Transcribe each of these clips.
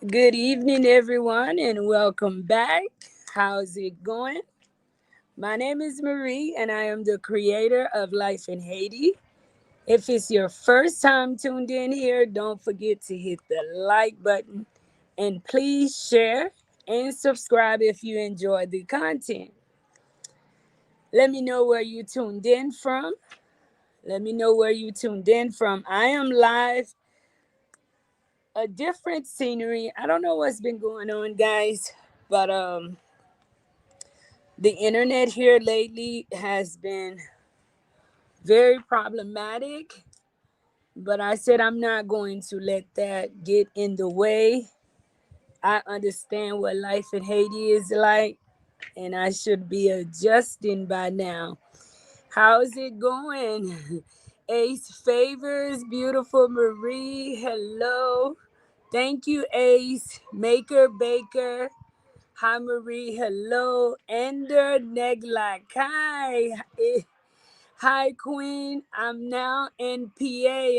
Good evening, everyone, and welcome back. How's it going? My name is Marie, and I am the creator of Life in Haiti. If it's your first time tuned in here, don't forget to hit the like button and please share and subscribe if you enjoy the content. Let me know where you tuned in from. Let me know where you tuned in from. I am live, a different scenery. I don't know what's been going on, guys, but the internet here lately has been very problematic, but I said I'm not going to let that get in the way. I understand what life in Haiti is like, and I should be adjusting by now. How's it going? Ace Favors, beautiful Marie, hello. Thank you, Ace. Maker Baker. Hi, Marie. Hello. Ender Neglakai. Hi, Queen. I'm now in PA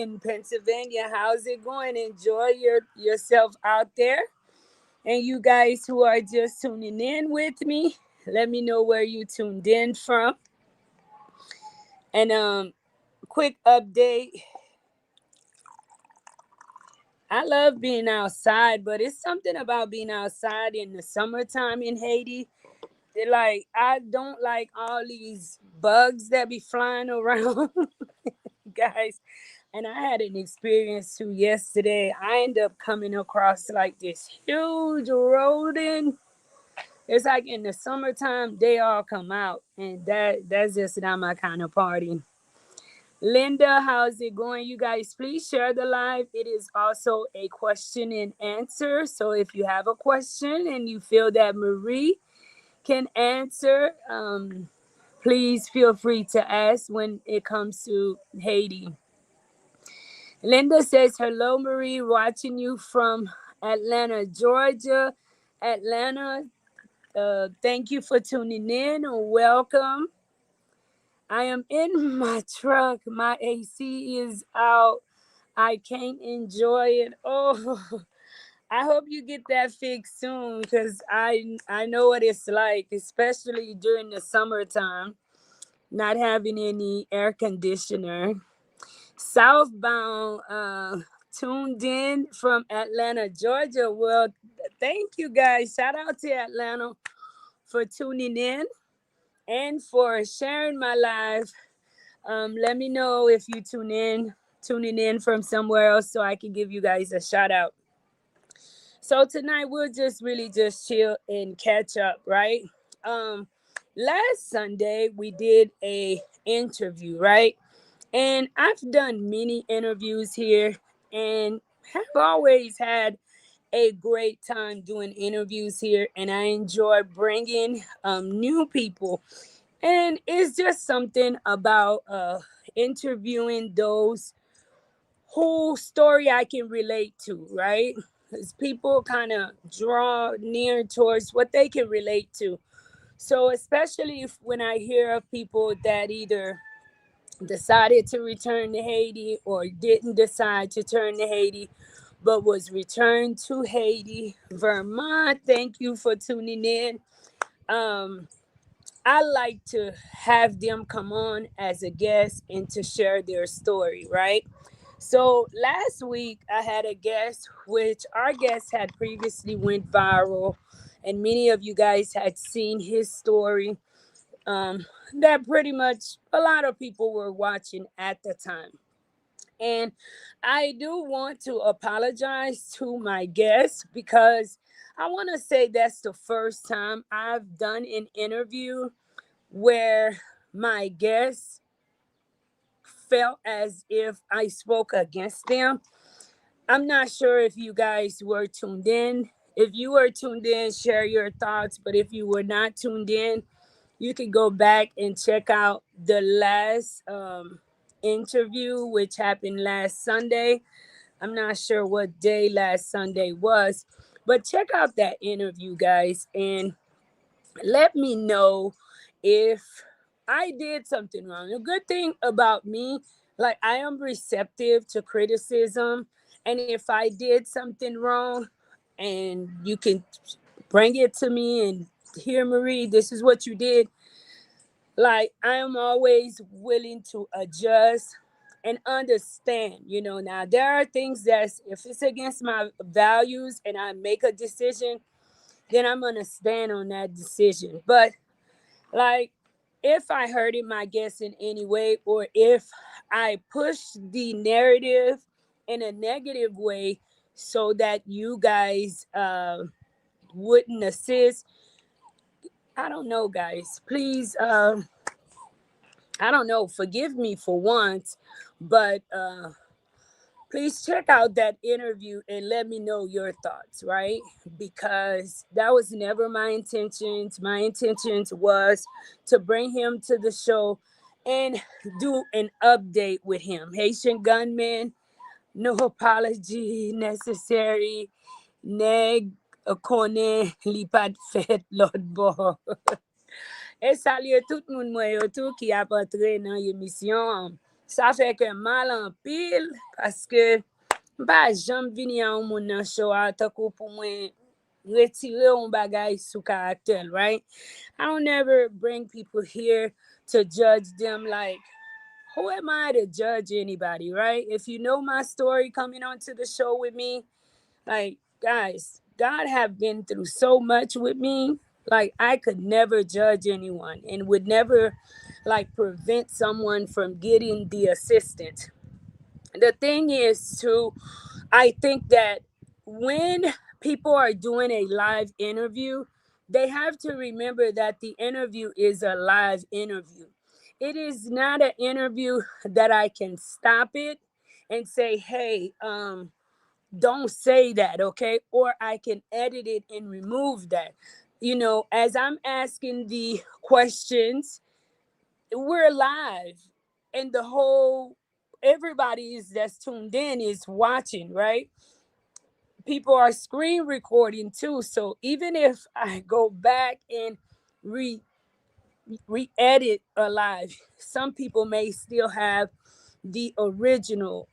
in Pennsylvania. How's it going? Enjoy yourself out there. And you guys who are just tuning in with me, let me know where you tuned in from. And quick update. I love being outside, but it's something about being outside in the summertime in Haiti. Like I don't like all these bugs that be flying around, guys. And I had an experience too yesterday. I ended up coming across like this huge rodent. It's like in the summertime they all come out, and that's just not my kind of party. Linda, how's it going? You guys, please share the live. It is also a question and answer. So if you have a question and you feel that Marie can answer, please feel free to ask when it comes to Haiti. Linda says, hello, Marie, watching you from Atlanta, Georgia. Atlanta, thank you for tuning in. Welcome. I am in my truck. My AC is out. I can't enjoy it. Oh, I hope you get that fixed soon because I know what it's like, especially during the summertime, not having any air conditioner. Southbound, tuned in from Atlanta, Georgia. Well, thank you guys. Shout out to Atlanta for tuning in and for sharing my live. Let me know if you tuning in from somewhere else so I can give you guys a shout out. So tonight we'll just really just chill and catch up, right? Um, Last Sunday we did a interview, right? And I've done many interviews here and have always had a great time doing interviews here. And I enjoy bringing new people. And it's just something about interviewing those whose story I can relate to, right? Because people kind of draw near towards what they can relate to. So, especially if, when I hear of people that either decided to return to Haiti or didn't decide to turn to Haiti but was returned to Haiti. Vermont, thank you for tuning in. Um, I like to have them come on as a guest and to share their story, right? So last week I had a guest, which our guest had previously went viral, and many of you guys had seen his story. Um, that pretty much a lot of people were watching at the time. And I do want to apologize to my guests because I want to say that's the first time I've done an interview where my guests felt as if I spoke against them. I'm not sure if you guys were tuned in. If you were tuned in, share your thoughts. But if you were not tuned in, you can go back and check out the last interview, which happened last Sunday. I'm not sure what day last Sunday was, but check out that interview, guys, and let me know if I did something wrong. A good thing about me, like I am receptive to criticism, and if I did something wrong and you can bring it to me and here, Marie, this is what you did. Like, I am always willing to adjust and understand. Now there are things that if it's against my values and I make a decision, then I'm gonna stand on that decision. But like, if I hurted my guests in any way, or if I push the narrative in a negative way so that you guys wouldn't assist, I don't know, guys. Please, I don't know, forgive me for once, but please check out that interview and let me know your thoughts, right? Because that was never my intentions. My intentions was to bring him to the show and do an update with him. Haitian gunman, no apology necessary. Neg konen li pat fet lot bo. E salye tout moun mwen yo tou ki ap entre nan emisyon. Sa fe ke mal an pil, paske ba jam vini an moun nan show a tako pou mwen retire on bagay sou karakter, right? I don't never bring people here to judge them. Like, who am I to judge anybody, right? If you know my story coming onto the show with me, like, guys, God have been through so much with me. Like, I could never judge anyone and would never like prevent someone from getting the assistance. The thing is, too, I think that when people are doing a live interview, they have to remember that the interview is a live interview. It is not an interview that I can stop it and say, hey, don't say that, okay? Or I can edit it and remove that. As I'm asking the questions, we're live, and the whole everybody is that's tuned in is watching, right? People are screen recording too. So even if I go back and re-edit a live, some people may still have the original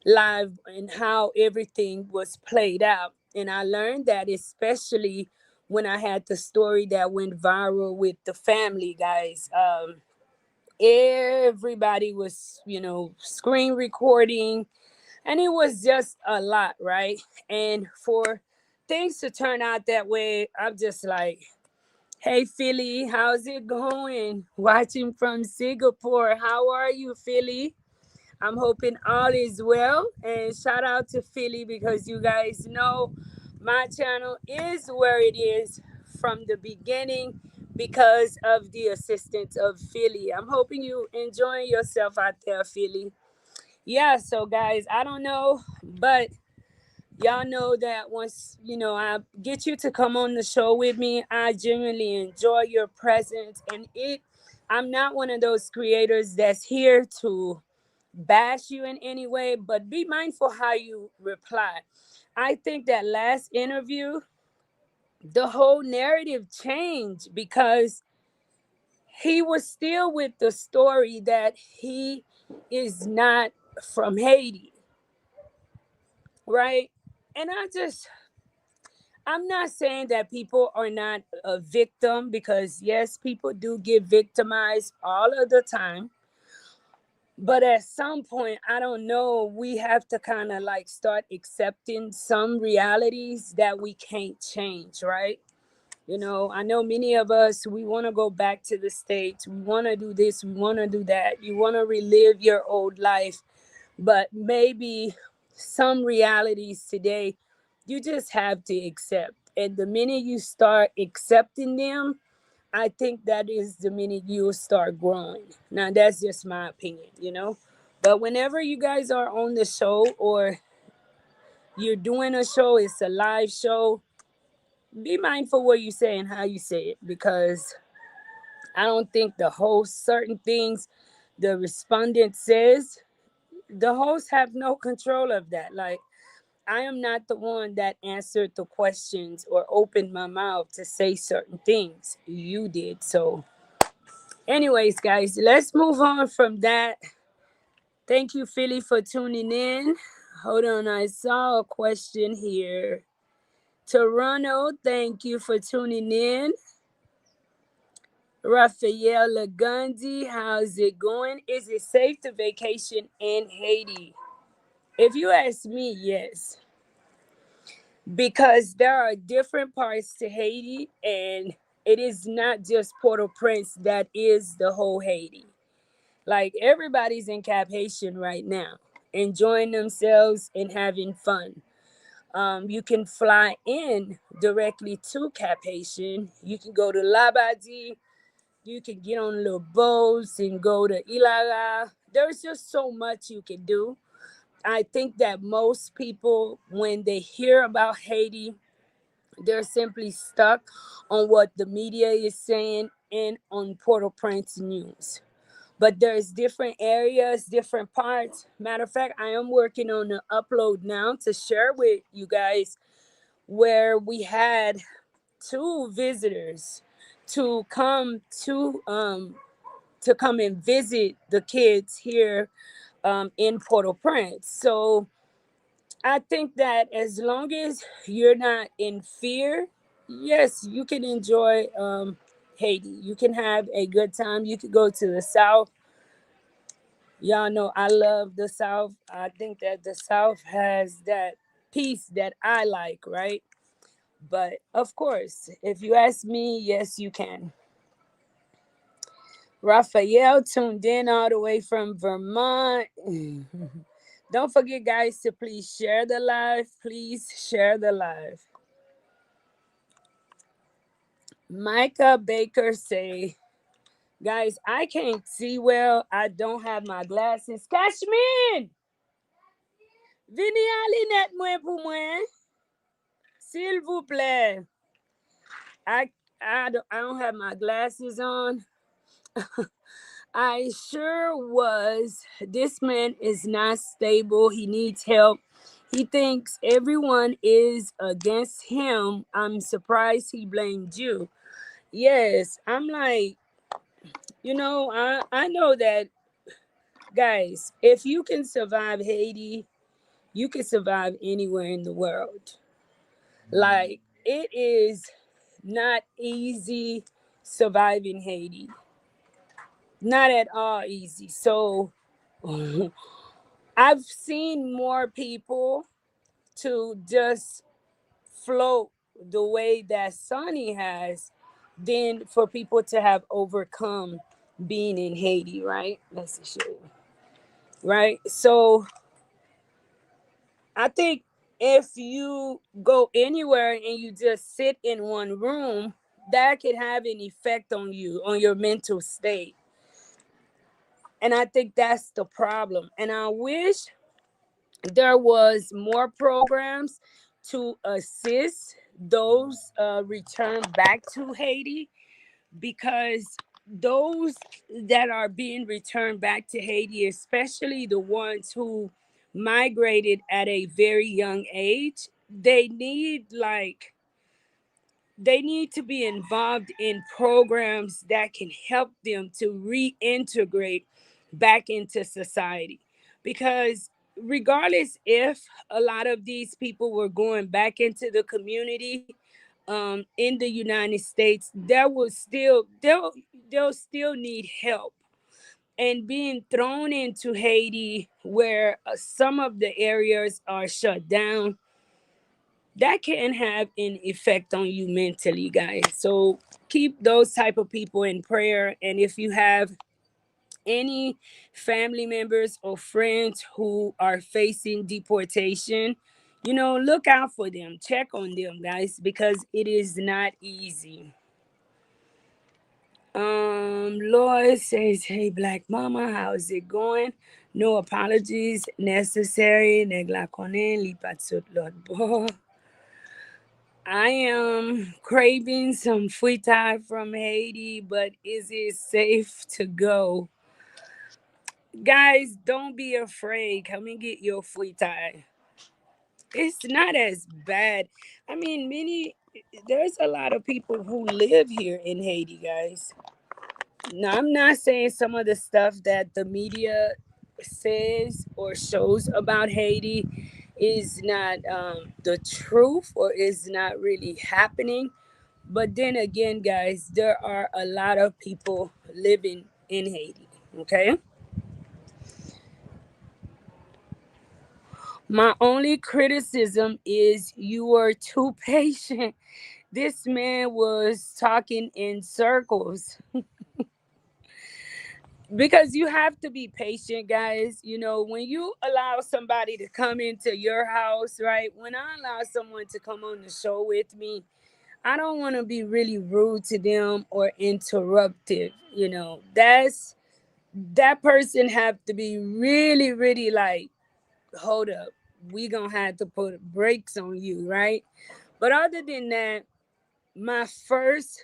live and how everything was played out. And I learned that especially when I had the story that went viral with the family guys. Everybody was, screen recording, and it was just a lot, right? And for things to turn out that way, I'm just like, hey, Philly, how's it going? Watching from Singapore. How are you, Philly? I'm hoping all is well. And shout out to Philly, because you guys know my channel is where it is from the beginning because of the assistance of Philly. I'm hoping you enjoying yourself out there, Philly. Yeah, so guys, I don't know, but y'all know that once, I get you to come on the show with me, I genuinely enjoy your presence. And I'm not one of those creators that's here to bash you in any way, but be mindful how you reply. I think that last interview, the whole narrative changed because he was still with the story that he is not from Haiti, right? And I'm not saying that people are not a victim, because yes, people do get victimized all of the time. But at some point, I don't know, we have to kind of like start accepting some realities that we can't change, right? I know many of us, we want to go back to the States. We want to do this, we want to do that. You want to relive your old life. But maybe some realities today, you just have to accept. And the minute you start accepting them, I think that is the minute you'll start growing. Now, that's just my opinion. But whenever you guys are on the show or you're doing a show, it's a live show, be mindful what you say and how you say it, because I don't think the host, certain things the respondent says, the hosts have no control of that. Like, I am not the one that answered the questions or opened my mouth to say certain things. You did. So, anyways, guys, let's move on from that. Thank you, Philly, for tuning in. Hold on, I saw a question here. Toronto, thank you for tuning in. Raphael Lagundi, how's it going? Is it safe to vacation in Haiti? If you ask me, yes, because there are different parts to Haiti, and it is not just Port-au-Prince that is the whole Haiti. Like everybody's in Cap Haitian right now, enjoying themselves and having fun. You can fly in directly to Cap Haitian. You can go to Labadie. You can get on little boats and go to Ilara. There's just so much you can do. I think that most people, when they hear about Haiti, they're simply stuck on what the media is saying and on Port-au-Prince news. But there's different areas, different parts. Matter of fact, I am working on an upload now to share with you guys where we had two visitors to come to come and visit the kids here in Port-au-Prince. So I think that as long as you're not in fear, yes, you can enjoy Haiti. You can have a good time. You could go to the South. Y'all know I love the South. I think that the South has that peace that I like, right? But of course, if you ask me, yes, you can. Raphael tuned in all the way from Vermont. Don't forget, guys, to please share the live. Please share the live. Micah Baker say, guys, I can't see well. I don't have my glasses. Cashman! Vini alinet mwen pou mwen. S'il vous plaît. I don't have my glasses on. I sure was. This man is not stable. He needs help. He thinks everyone is against him. I'm surprised he blamed you. Yes, I'm like, I know that, guys, if you can survive Haiti, you can survive anywhere in the world. Like, it is not easy surviving Haiti. Not at all easy. So I've seen more people to just float the way that Sonny has than for people to have overcome being in Haiti, right? Let's show you. Right? So I think if you go anywhere and you just sit in one room, that could have an effect on you, on your mental state. And I think that's the problem. And I wish there was more programs to assist those return back to Haiti, because those that are being returned back to Haiti, especially the ones who migrated at a very young age, they need to be involved in programs that can help them to reintegrate back into society. Because regardless if a lot of these people were going back into the community in the United States, they'll still need help. And being thrown into Haiti, where some of the areas are shut down, that can have an effect on you mentally, guys. So keep those type of people in prayer. And if you have any family members or friends who are facing deportation, look out for them, check on them, guys, because it is not easy. Lloyd says, hey, Black Mama, how's it going? No apologies necessary. I am craving some fritai from Haiti, but is it safe to go? Guys, don't be afraid. Come and get your fritai. It's not as bad. I mean, there's a lot of people who live here in Haiti, guys. Now, I'm not saying some of the stuff that the media says or shows about Haiti is not the truth or is not really happening. But then again, guys, there are a lot of people living in Haiti. Okay. My only criticism is you were too patient. This man was talking in circles because you have to be patient, guys. You know, when you allow somebody to come into your house, right? When I allow someone to come on the show with me, I don't want to be really rude to them or interruptive. You know, that person have to be really, really like, hold up, we gonna have to put brakes on you, right? But other than that, my first,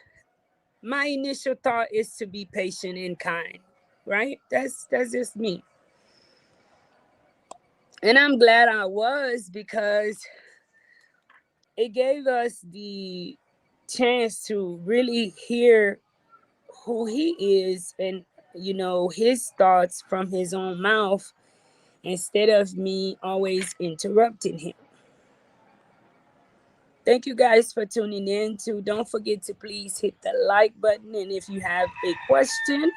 my initial thought is to be patient and kind, right? That's just me, and I'm glad I was because it gave us the chance to really hear who he is and his thoughts from his own mouth instead of me always interrupting him. Thank you guys for tuning in too. Don't forget to please hit the like button, and if you have a question,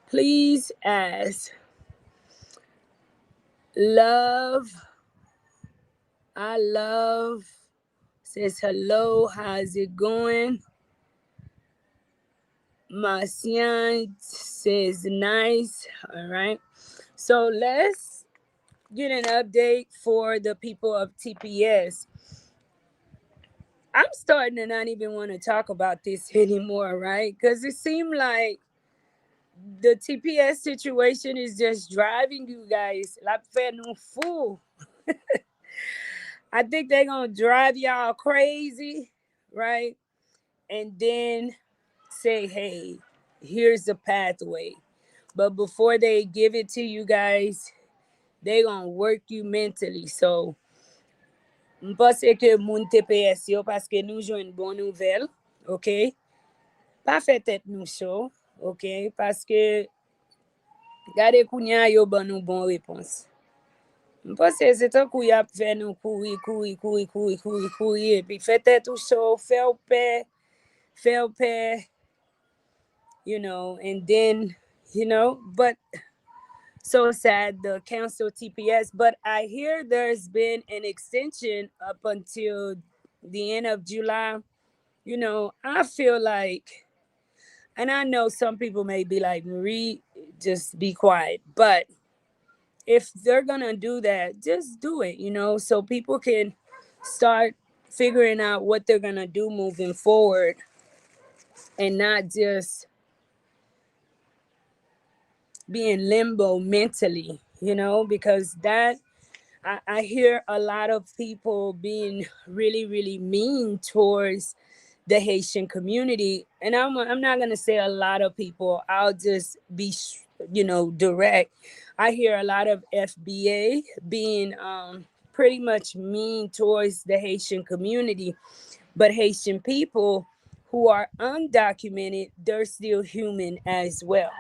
please ask. Love, I love says hello, how's it going? Marcian says nice. All right. So let's get an update for the people of TPS. I'm starting to not even want to talk about this anymore, right? Because it seemed like the TPS situation is just driving you guys la fait nous fou. I think they're gonna drive y'all crazy, right? And then say, hey, here's the pathway. But before they give it to you guys, they gonna work you mentally. So mpase ke moun TPS yo paske nou jwen bon nouvel, ok? Pa fe tet nou show, ok? Paske gade kounya yo ban nou bon repons. Mpase se tan kou yap fe nou kouri, epi fe tet ou show, fe ou pe, and then, but so sad the cancel TPS. But I hear there's been an extension up until the end of July. I feel like, and I know some people may be like, Marie, just be quiet. But if they're gonna do that, just do it, so people can start figuring out what they're gonna do moving forward and not just be in limbo mentally, because I hear a lot of people being really, really mean towards the Haitian community. And I'm not going to say a lot of people, I'll just be, direct. I hear a lot of FBA being pretty much mean towards the Haitian community. But Haitian people who are undocumented, they're still human as well.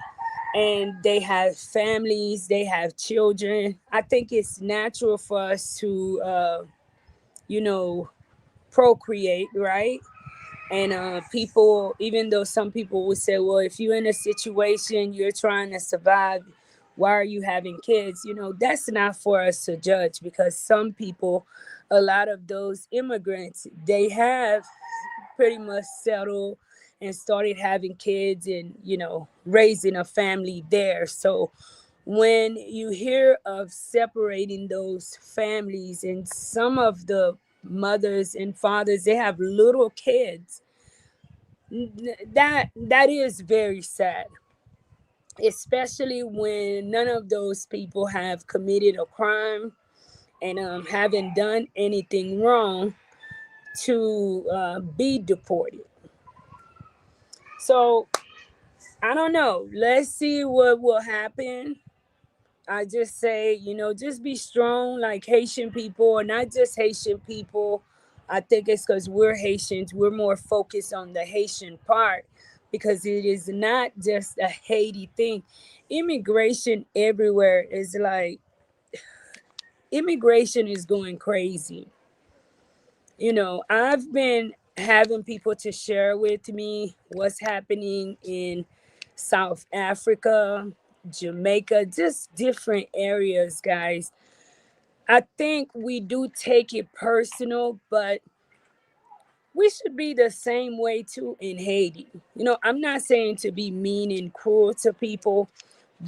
And they have families, they have children. I think it's natural for us to, you know, procreate, right? And people, even though some people would say, well, if you're in a situation, you're trying to survive, why are you having kids? That's not for us to judge, because some people, a lot of those immigrants, they have pretty much settled and started having kids and, raising a family there. So when you hear of separating those families, and some of the mothers and fathers, they have little kids, that is very sad, especially when none of those people have committed a crime and haven't done anything wrong to be deported. So I don't know. Let's see what will happen. I just say, just be strong like Haitian people, or not just Haitian people. I think it's because we're Haitians. We're more focused on the Haitian part. because it is not just a Haiti thing. Immigration everywhere is like, immigration is going crazy. I've been having people to share with me what's happening in South Africa, Jamaica, just different areas, guys. I think we do take it personal, but we should be the same way too in Haiti. I'm not saying to be mean and cruel to people,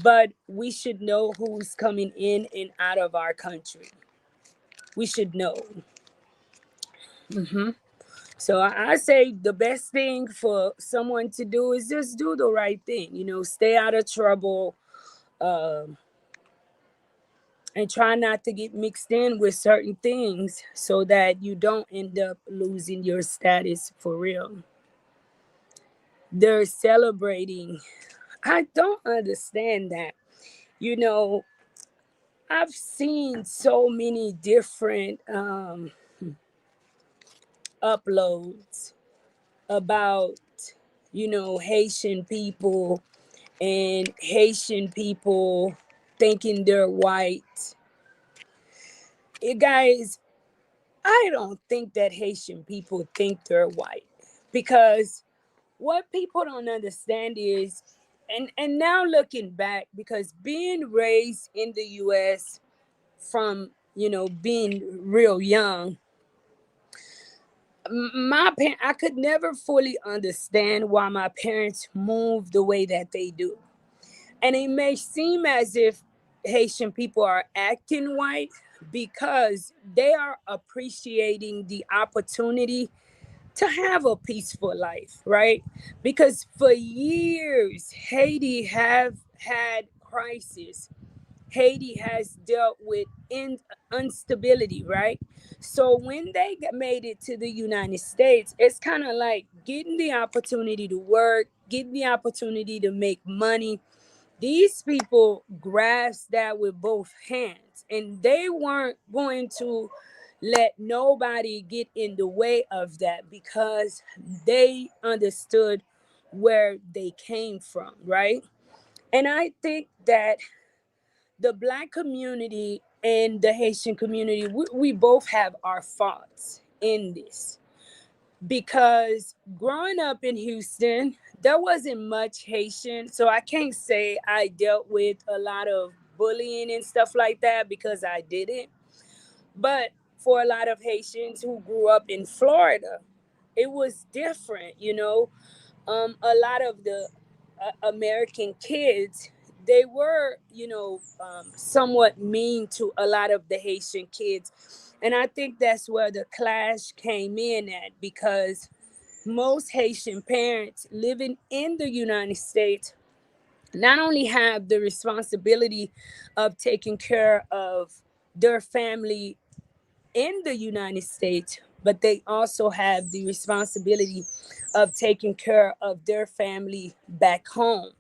but we should know who's coming in and out of our country. We should know. Hmm. So I say the best thing for someone to do is just do the right thing. Stay out of trouble, um, and try not to get mixed in with certain things so that you don't end up losing your status for real. They're celebrating. I don't understand that. You know, I've seen so many different uploads about, Haitian people and Haitian people thinking they're white. Guys, I don't think that Haitian people think they're white, because what people don't understand is, and now looking back, because being raised in the US from, being real young, I could never fully understand why my parents moved the way that they do. And it may seem as if Haitian people are acting white because they are appreciating the opportunity to have a peaceful life, right? Because for years, Haiti have had crisis. Haiti has dealt with instability, right? So when they made it to the United States, it's kind of like getting the opportunity to work, getting the opportunity to make money. These people grasped that with both hands, and they weren't going to let nobody get in the way of that because they understood where they came from, right? And I think that the Black community and the Haitian community, we both have our faults in this, because growing up in Houston, there wasn't much Haitian. So I can't say I dealt with a lot of bullying and stuff like that, because I didn't. But for a lot of Haitians who grew up in Florida, it was different. A lot of the American kids, they were, somewhat mean to a lot of the Haitian kids. And I think that's where the clash came in at, because most Haitian parents living in the United States not only have the responsibility of taking care of their family in the United States, but they also have the responsibility of taking care of their family back home.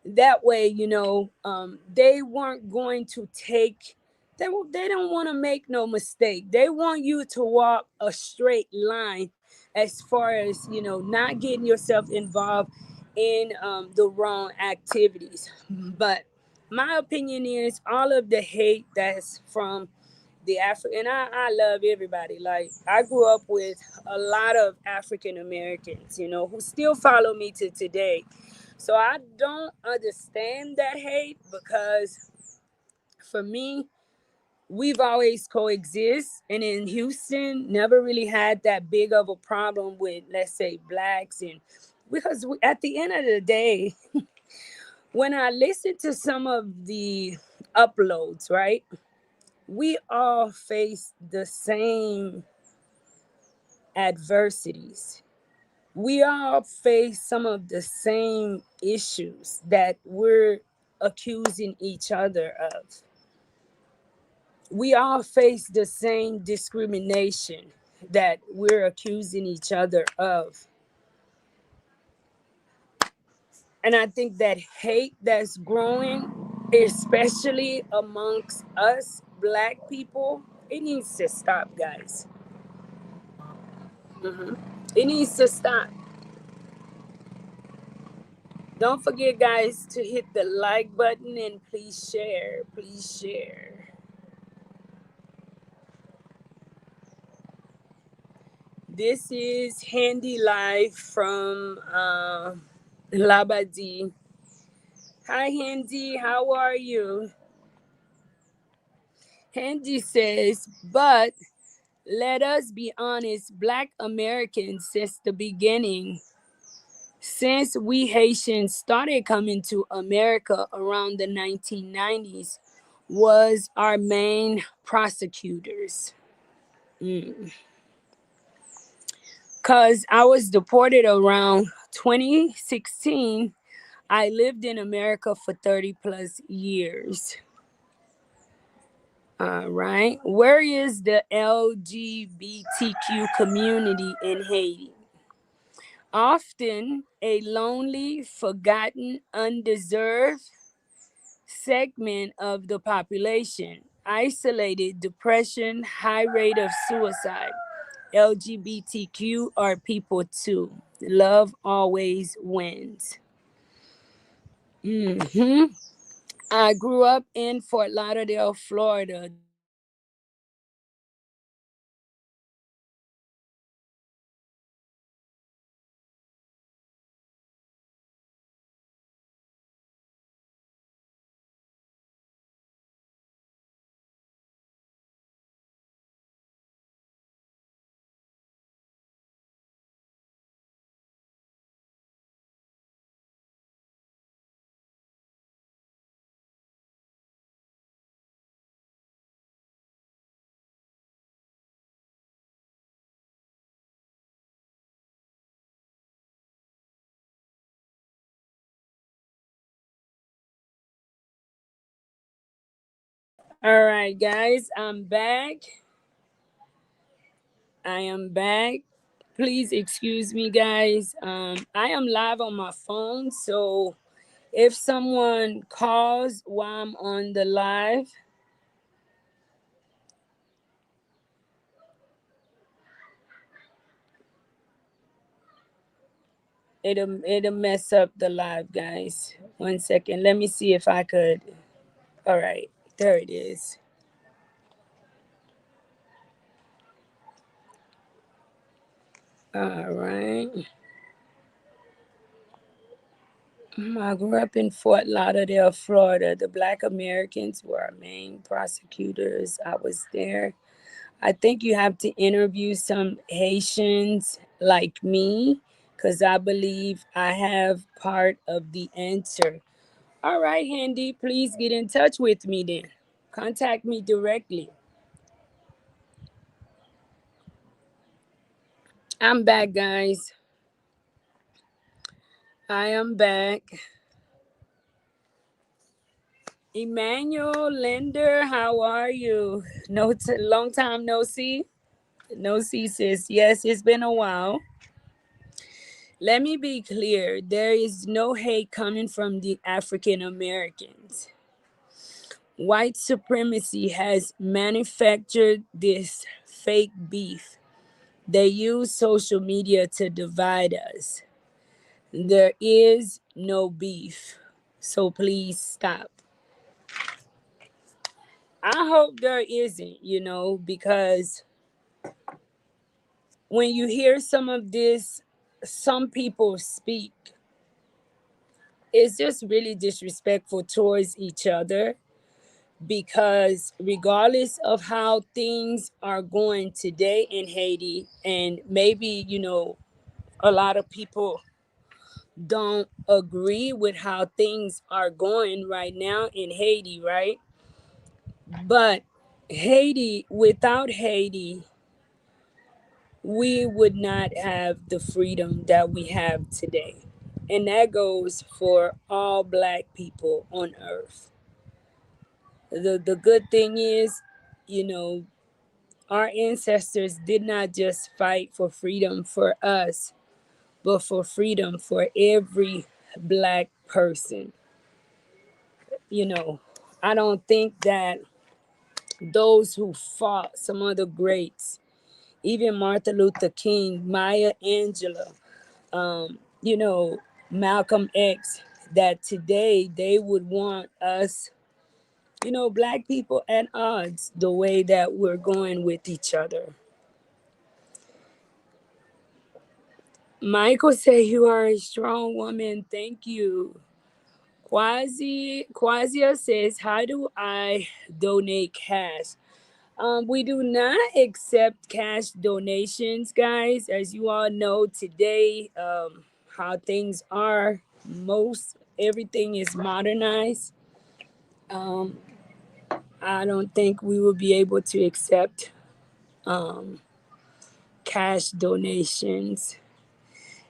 That way, they weren't going to take, they don't want to make no mistake. They want you to walk a straight line, as far as, not getting yourself involved in the wrong activities. But my opinion is, all of the hate that's from the African, I love everybody. Like, I grew up with a lot of African Americans, who still follow me to today. So I don't understand that hate, because for me, we've always coexist, and in Houston, never really had that big of a problem with, let's say, blacks. And because at the end of the day, when I listen to some of the uploads, right, we all face the same adversities. We all face some of the same issues that we're accusing each other of. We all face the same discrimination that we're accusing each other of. And I think that hate that's growing, especially amongst us Black people, it needs to stop, guys. Mhm. It needs to stop. Don't forget, guys, to hit the like button and please share. Please share. This is Handy Live from Labadie. Hi, Handy. How are you? Handy says, but let us be honest, Black Americans since the beginning, since we Haitians started coming to America around the 1990s, was our main prosecutors. Because I was deported around 2016. I lived in America for 30 plus years. All right. Where is the LGBTQ community in Haiti? Often a lonely, forgotten, undeserved segment of the population. Isolated, depression, high rate of suicide. LGBTQ are people too. Love always wins. I grew up in Fort Lauderdale, Florida. All right, guys, I'm back. I am back. Please excuse me, guys. I am live on my phone, so if someone calls while I'm on the live, it'll mess up the live, guys. 1 second. Let me see if I could. All right, there it is. All right. I grew up in Fort Lauderdale, Florida. The Black Americans were our main prosecutors. I was there. I think you have to interview some Haitians like me because I believe I have part of the answer. All right, Handy, please get in touch with me then. Contact me directly. I'm back, guys. I am back. Emmanuel Linder, how are you? Long time no see. No see, sis. Yes, it's been a while. Let me be clear. There is no hate coming from the African Americans. White supremacy has manufactured this fake beef. They use social media to divide us. There is no beef. So please stop. I hope there isn't, because when you hear some of this, some people speak, it's just really disrespectful towards each other because regardless of how things are going today in Haiti, and maybe, a lot of people don't agree with how things are going right now in Haiti, right? But without Haiti, we would not have the freedom that we have today. And that goes for all Black people on earth. The good thing is, you know, our ancestors did not just fight for freedom for us, but for freedom for every Black person. You know, I don't think that those who fought, some of the greats, even Martin Luther King, Maya Angelou, you know, Malcolm X, that today they would want us, black people at odds the way that we're going with each other. Michael said you are a strong woman. Thank you. Quasia says, how do I donate cash? We do not accept cash donations, guys. As you all know today, how things are, most everything is modernized. Um, I don't think we will be able to accept um, cash donations.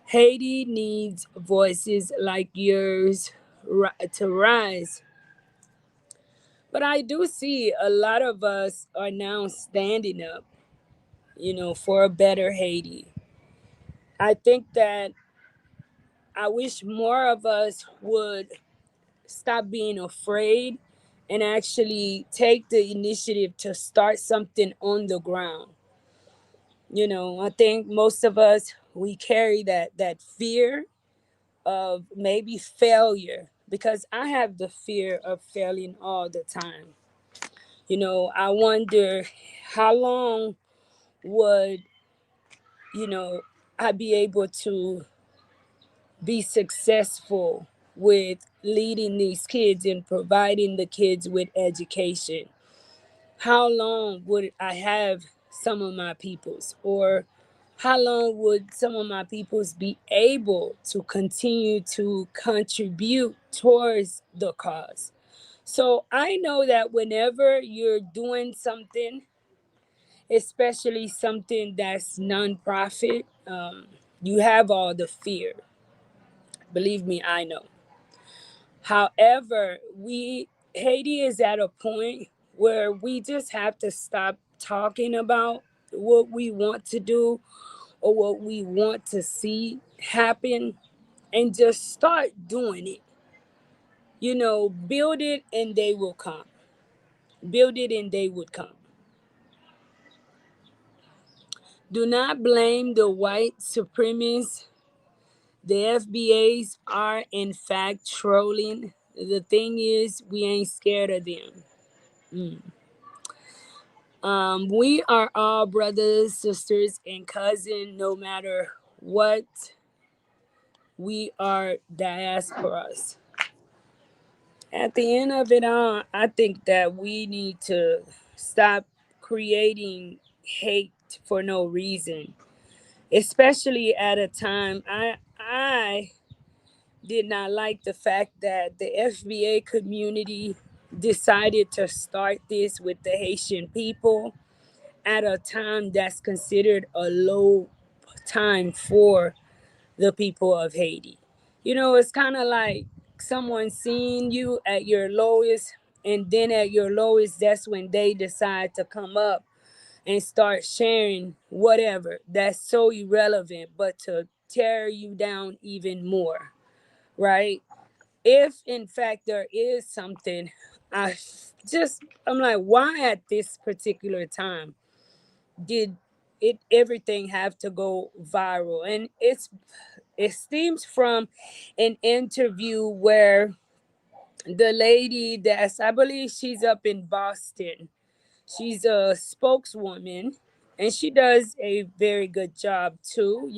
Haiti needs voices like yours to rise. But I do see a lot of us are now standing up, for a better Haiti. I think that I wish more of us would stop being afraid and actually take the initiative to start something on the ground. I think most of us we carry that fear of maybe failure, because I have the fear of failing all the time. I wonder how long would, you know, I be able to be successful with leading these kids and providing the kids with education? How long would I have some of my peoples? Or how long would some of my peoples be able to continue to contribute towards the cause? So I know that whenever you're doing something, especially something that's nonprofit, you have all the fear. Believe me, I know. However, Haiti is at a point where we just have to stop talking about what we want to do or what we want to see happen and just start doing it. Build it and they will come. Build it and they would come. Do not blame the white supremacists. The FBAs are in fact trolling. The thing is, we ain't scared of them. We are all brothers, sisters, and cousins, no matter what. We are diasporas. At the end of it all, I think that we need to stop creating hate for no reason, especially at a time. I did not like the fact that the FBA community decided to start this with the Haitian people at a time that's considered a low time for the people of Haiti. It's kind of like someone seeing you at your lowest, and then at your lowest, that's when they decide to come up and start sharing whatever that's so irrelevant, but to tear you down even more, right? If in fact there is something, I'm like, why at this particular time did everything have to go viral? And it stems from an interview where the lady that's, I believe she's up in Boston, she's a spokeswoman, and she does a very good job too,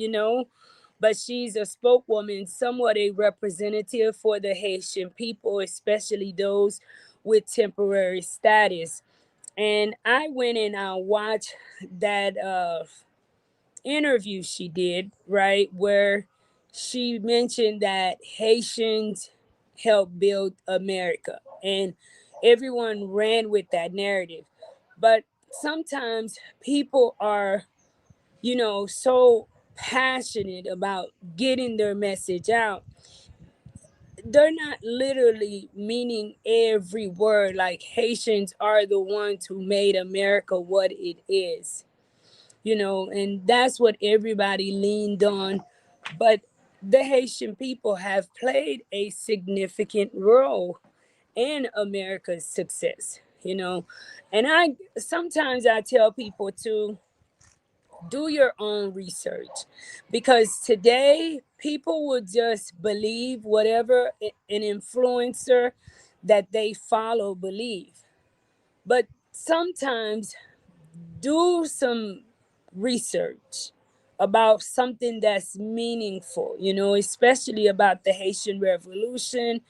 but she's a spokeswoman, somewhat a representative for the Haitian people, especially those with temporary status. And I went and I watched that interview she did, right, where she mentioned that Haitians helped build America, and everyone ran with that narrative. But sometimes people are, so passionate about getting their message out, they're not literally meaning every word, like Haitians are the ones who made America what it is, and that's what everybody leaned on. But the Haitian people have played a significant role in America's success, and I sometimes I tell people too do your own research, because today people will just believe whatever an influencer that they follow believe. But sometimes do some research about something that's meaningful, especially about the Haitian Revolution,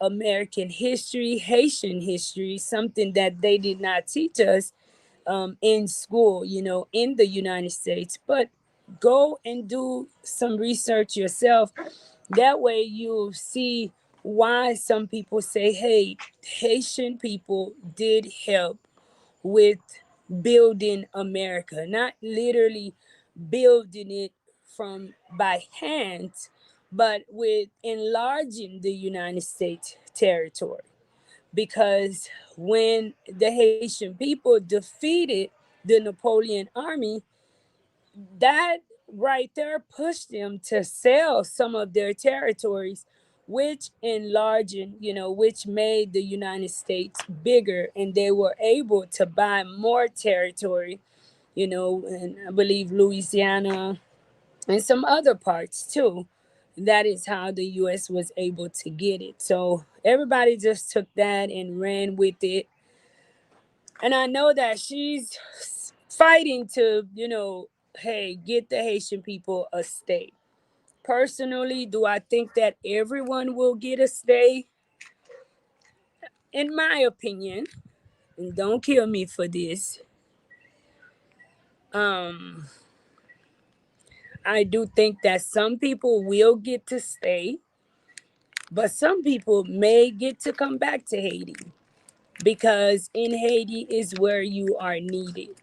American history, Haitian history, something that they did not teach us in school, in the United States. But go and do some research yourself. That way you'll see why some people say, hey, Haitian people did help with building America, not literally building it from by hand, but with enlarging the United States territory. Because when the Haitian people defeated the Napoleon army, that right there pushed them to sell some of their territories, which enlarging, which made the United States bigger, and they were able to buy more territory, and I believe Louisiana and some other parts too. That is how the US was able to get it. So everybody just took that and ran with it. And I know that she's fighting to, hey, get the Haitian people a stay. Personally, do I think that everyone will get a stay? In my opinion, and don't kill me for this, um, I do think that some people will get to stay, but some people may get to come back to Haiti, because in Haiti is where you are needed,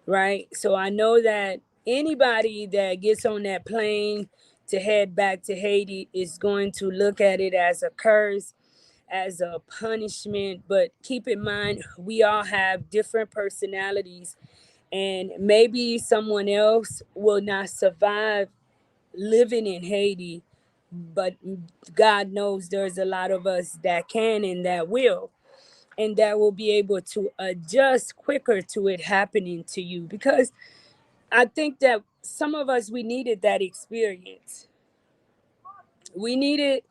right? So I know that anybody that gets on that plane to head back to Haiti is going to look at it as a curse, as a punishment. But keep in mind, we all have different personalities, and maybe someone else will not survive living in Haiti, but God knows there's a lot of us that can and that will, and that will be able to adjust quicker to it happening to you. Because I think that some of us, we needed that experience. We needed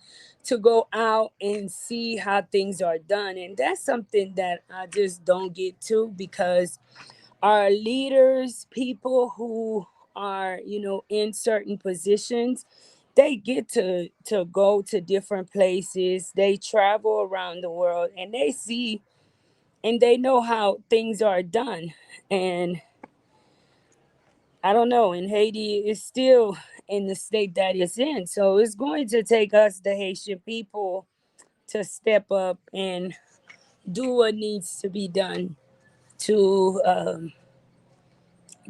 to go out and see how things are done. And that's something that I just don't get to, because our leaders, people who are, in certain positions, they get to go to different places. They travel around the world and they see and they know how things are done. And I don't know, and Haiti is still in the state that it's in. So it's going to take us, the Haitian people, to step up and do what needs to be done to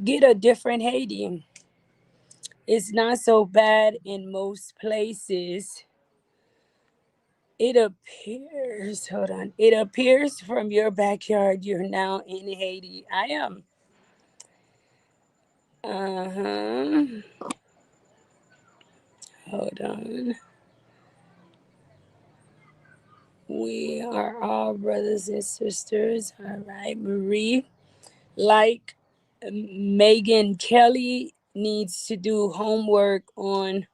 get a different Haiti. It's not so bad in most places. It appears, hold on, it appears from your backyard you're now in Haiti. I am. Uh huh. Hold on. We are all brothers and sisters. All right, Marie. Like Megan Kelly needs to do homework on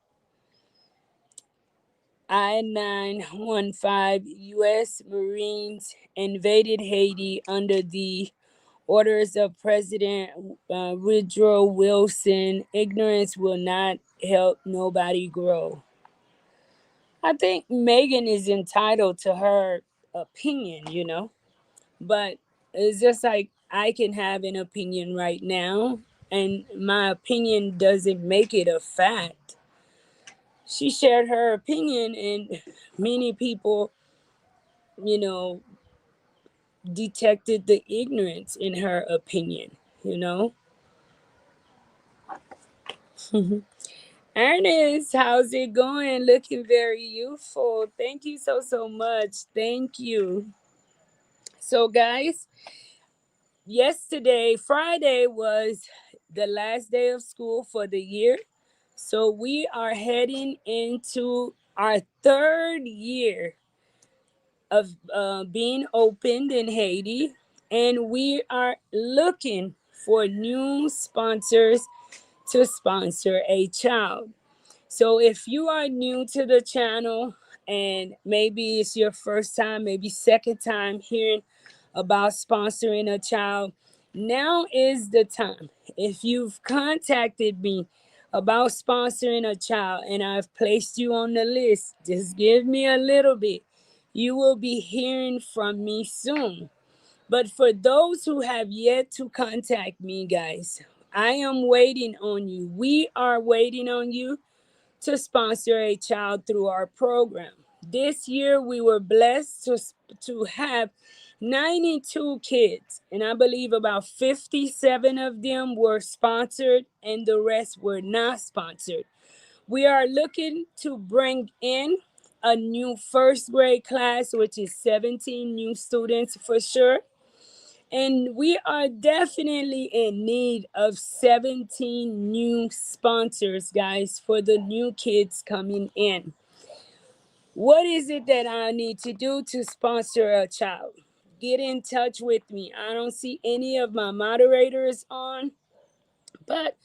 I-915. U.S. Marines invaded Haiti under the orders of President Woodrow Wilson. Ignorance will not help nobody grow. I think Megan is entitled to her opinion, but it's just like I can have an opinion right now, and my opinion doesn't make it a fact. She shared her opinion, and many people, you know, detected the ignorance in her opinion, you know. Ernest, how's it going? Looking very youthful. Thank you so much. Thank you. So, guys, yesterday, Friday, was the last day of school for the year. So we are heading into our third year of being opened in Haiti, and we are looking for new sponsors to sponsor a child. So if you are new to the channel and maybe it's your first time, maybe second time hearing about sponsoring a child, now is the time. If you've contacted me about sponsoring a child and I've placed you on the list, just give me a little bit. You will be hearing from me soon. But for those who have yet to contact me, guys, I am waiting on you. We are waiting on you to sponsor a child through our program. This year, we were blessed to have 92 kids, and I believe about 57 of them were sponsored, and the rest were not sponsored. We are looking to bring in a new first grade class, which is 17 new students for sure. And we are definitely in need of 17 new sponsors, guys, for the new kids coming in. What is it that I need to do to sponsor a child? Get in touch with me. I don't see any of my moderators on, but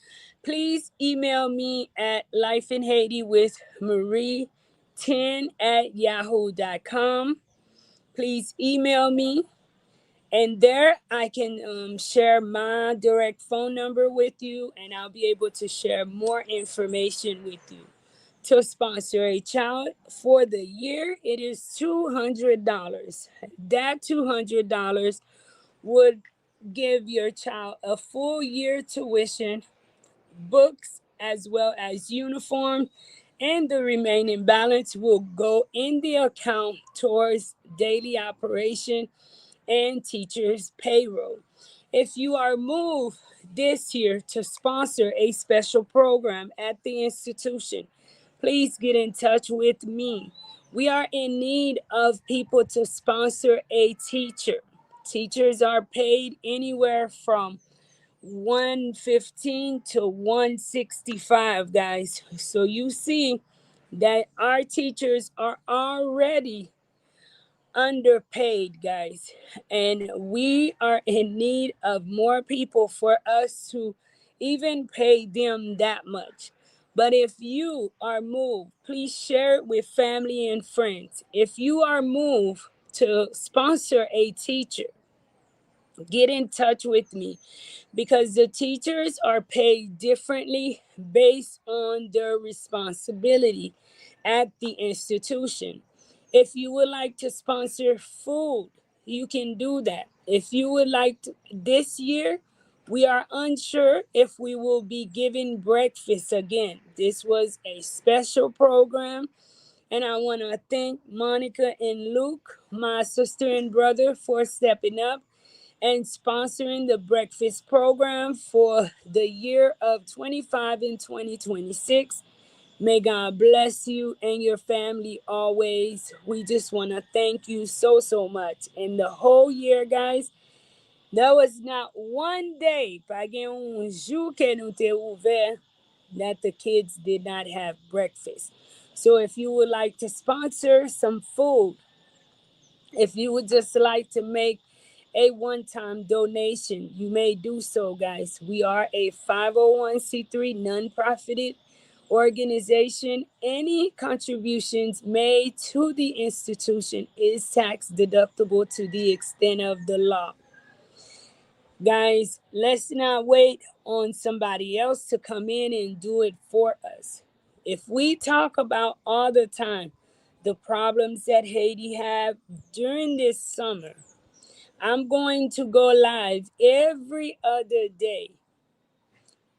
please email me at Life in Haiti with Marie 10 at yahoo.com. Please email me. And there I can share my direct phone number with you, and I'll be able to share more information with you. To sponsor a child for the year, it is $200. That $200 would give your child a full year tuition, books, as well as uniform, and the remaining balance will go in the account towards daily operation and teachers' payroll. If you are moved this year to sponsor a special program at the institution, please get in touch with me. We are in need of people to sponsor a teacher. Teachers are paid anywhere from 115 to 165, guys. So you see that our teachers are already underpaid, guys, and we are in need of more people for us to even pay them that much. But if you are moved, please share it with family and friends. If you are moved to sponsor a teacher, get in touch with me, because the teachers are paid differently based on their responsibility at the institution. If you would like to sponsor food, you can do that. If you would like to, this year, we are unsure if we will be giving breakfast again. This was a special program, and I want to thank Monica and Luke, my sister and brother, for stepping up and sponsoring the breakfast program for the year of 25 and 2026. May God bless you and your family always. We just want to thank you so, so much. And the whole year, guys, there was not one day, pa gen un jou ke nou te ouvert, that the kids did not have breakfast. So if you would like to sponsor some food, if you would just like to make a one-time donation, you may do so, guys. We are a 501c3 non-profited organization. Any contributions made to the institution is tax deductible to the extent of the law. Guys, let's not wait on somebody else to come in and do it for us. If we talk about all the time the problems that Haiti have during this summer, I'm going to go live every other day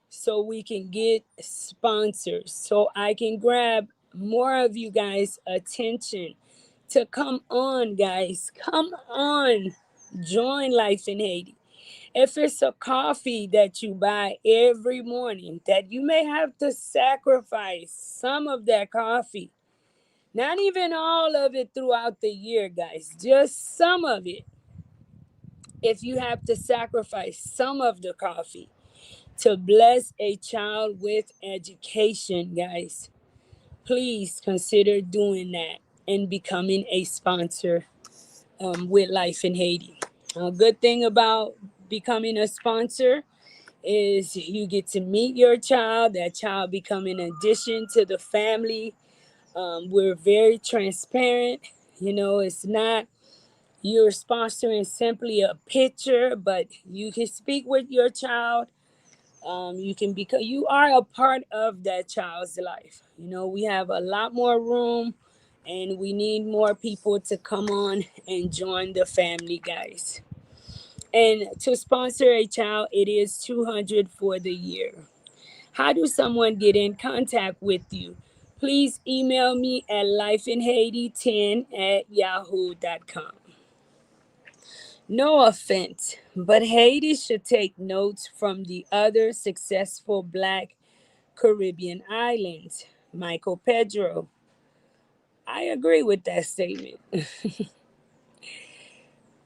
so we can get sponsors, so I can grab more of you guys' attention to come on, guys. Come on, join Life in Haiti. If it's a coffee that you buy every morning, that you may have to sacrifice some of that coffee, not even all of it throughout the year, guys, just some of it. If you have to sacrifice some of the coffee to bless a child with education, guys, please consider doing that and becoming a sponsor with Life in Haiti. A good thing about becoming a sponsor is you get to meet your child. That child become an addition to the family. We're very transparent. It's not you're sponsoring simply a picture, but you can speak with your child. You can become you are a part of that child's life. We have a lot more room, and we need more people to come on and join the family, guys. And to sponsor a child, it is 200 for the year. How do someone get in contact with you? Please email me at lifeinhaiti10@yahoo.com. No offense, but Haiti should take notes from the other successful Black Caribbean islands. Michael Pedro. I agree with that statement.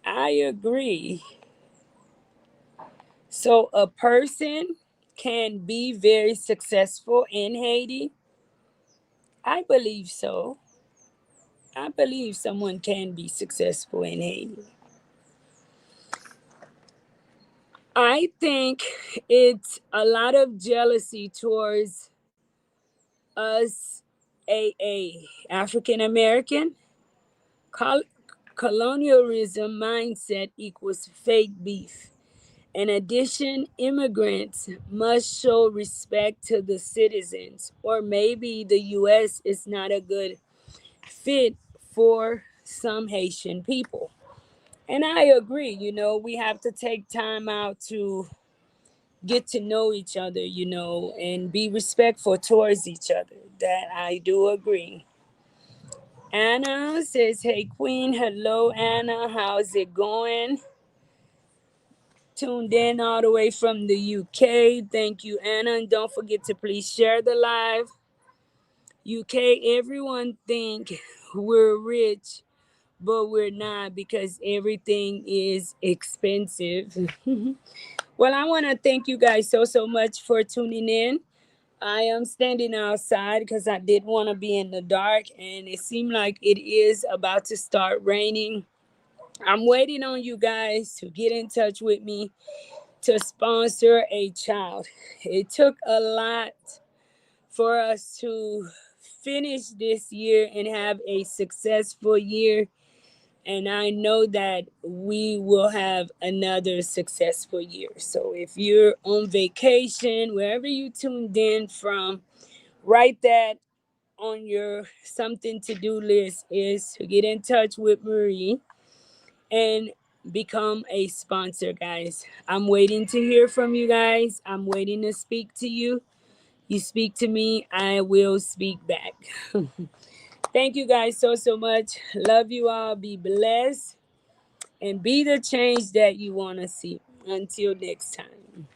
I agree. So a person can be very successful in Haiti. I believe so. I believe someone can be successful in Haiti. I think it's a lot of jealousy towards us, African American. Col- Colonialism mindset equals fake beef. In addition, immigrants must show respect to the citizens, or maybe the U.S. is not a good fit for some Haitian people. And I agree, we have to take time out to get to know each other, and be respectful towards each other. That I do agree. Anna says, "Hey, Queen. Hello, Anna. How's it going?" Tuned in all the way from the UK. Thank you, Anna. And don't forget to please share the live. UK, everyone think we're rich, but we're not because everything is expensive. Well, I want to thank you guys so much for tuning in. I am standing outside because I did want to be in the dark, and it seemed like it is about to start raining. I'm waiting on you guys to get in touch with me to sponsor a child. It took a lot for us to finish this year and have a successful year. And I know that we will have another successful year. So if you're on vacation, wherever you tuned in from, write that on your something to do list is to get in touch with Marie and become a sponsor, guys. I'm waiting to hear from you guys. I'm waiting to speak to you. You speak to me, I will speak back. Thank you guys so much. Love you all. Be blessed and be the change that you want to see. Until next time.